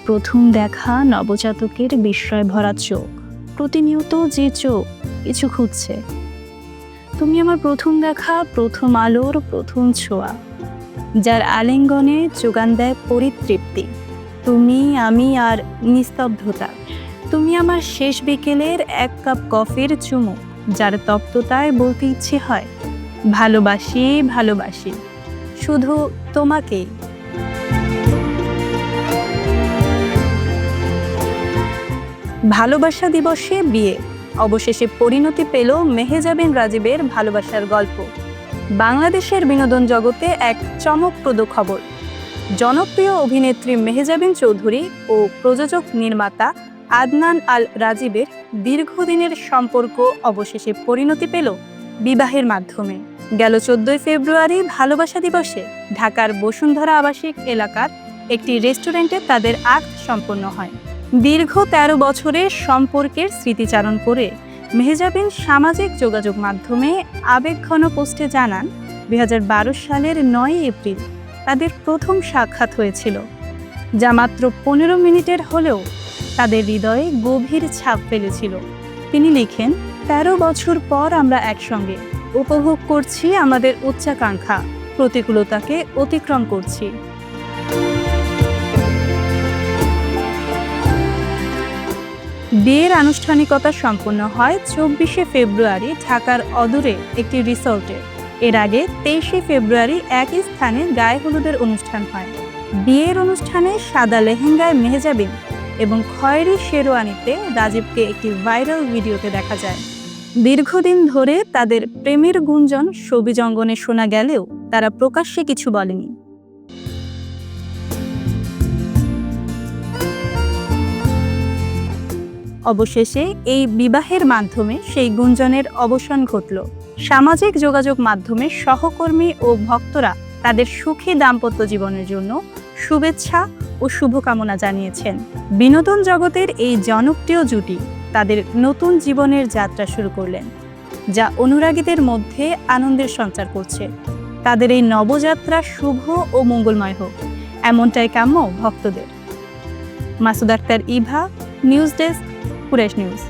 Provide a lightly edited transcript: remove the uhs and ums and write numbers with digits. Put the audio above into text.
প্রথম দেখা নবজাতকের বিস্ময় ভরা চোখ, প্রতিনিয়ত যে চোখ কিছু খুঁজছে। তুমি আমার প্রথম দেখা, প্রথম আলোর প্রথম ছোঁয়া, যার আলিঙ্গনে যোগান দেয় পরিতৃপ্তি। তুমি, আমি আর নিস্তব্ধতা। তুমি আমার শেষ বিকেলের এক কাপ কফির চুমুক, যার তপ্ততায় বলতে ইচ্ছে হয় ভালোবাসি, ভালোবাসি শুধু তোমাকেই। ভালোবাসা দিবসে বিয়ে, অবশেষে পরিণতি পেল মেহজাবিন রাজীবের ভালোবাসার গল্প। বাংলাদেশের বিনোদন জগতে এক চমকপ্রদ খবর। জনপ্রিয় অভিনেত্রী মেহজাবিন চৌধুরী ও প্রযোজক নির্মাতা আদনান আল রাজীবের দীর্ঘদিনের সম্পর্ক অবশেষে পরিণতি পেল বিবাহের মাধ্যমে। গেল 14 ফেব্রুয়ারি ভালোবাসা দিবসে ঢাকার বসুন্ধরা আবাসিক এলাকার একটি রেস্টুরেন্টে তাদের আক্ত সম্পন্ন হয়। দীর্ঘ 13 বছরের সম্পর্কের স্মৃতিচারণ করে মেহজাবিন সামাজিক যোগাযোগ মাধ্যমে আবেগঘন পোস্টে জানান, 2012 সালের 9 এপ্রিল তাদের প্রথম সাক্ষাৎ হয়েছিল, যা মাত্র 15 মিনিটের হলেও তাদের হৃদয়ে গভীর ছাপ ফেলেছিল। তিনি লিখেন, 13 বছর পর আমরা একসঙ্গে উপভোগ করছি আমাদের উচ্চাকাঙ্ক্ষা, প্রতিকূলতাকে অতিক্রম করছি। বিয়ের আনুষ্ঠানিকতা সম্পন্ন হয় 24 ফেব্রুয়ারি ঢাকার অদূরে একটি রিসোর্টে। এর আগে 23 ফেব্রুয়ারি একই স্থানে গায়ে হলুদের অনুষ্ঠান হয়। বিয়ের অনুষ্ঠানে সাদা লেহেঙ্গায় মেহজাবিন এবং খয়েরি শেরওয়ানিতে রাজীবকে একটি ভাইরাল ভিডিওতে দেখা যায়। দীর্ঘদিন ধরে তাদের প্রেমের গুঞ্জন সবিজ অঙ্গনে শোনা গেলেও তারা প্রকাশ্যে কিছু বলেনি। অবশেষে এই বিবাহের মাধ্যমে সেই গুঞ্জনের অবসান ঘটল। সামাজিক যোগাযোগ মাধ্যমে সহকর্মী ও ভক্তরা তাদের সুখী দাম্পত্য জীবনের জন্য শুভেচ্ছা ও শুভকামনা জানিয়েছেন। বিনোদন জগতের এই জনপ্রিয় জুটি তাদের নতুন জীবনের যাত্রা শুরু করলেন, যা অনুরাগীদের মধ্যে আনন্দের সঞ্চার করছে। তাদের এই নবযাত্রা শুভ ও মঙ্গলময় হোক, এমনটাই কাম্য ভক্তদের। Masud Akter, Eva, news desk, Quraish news.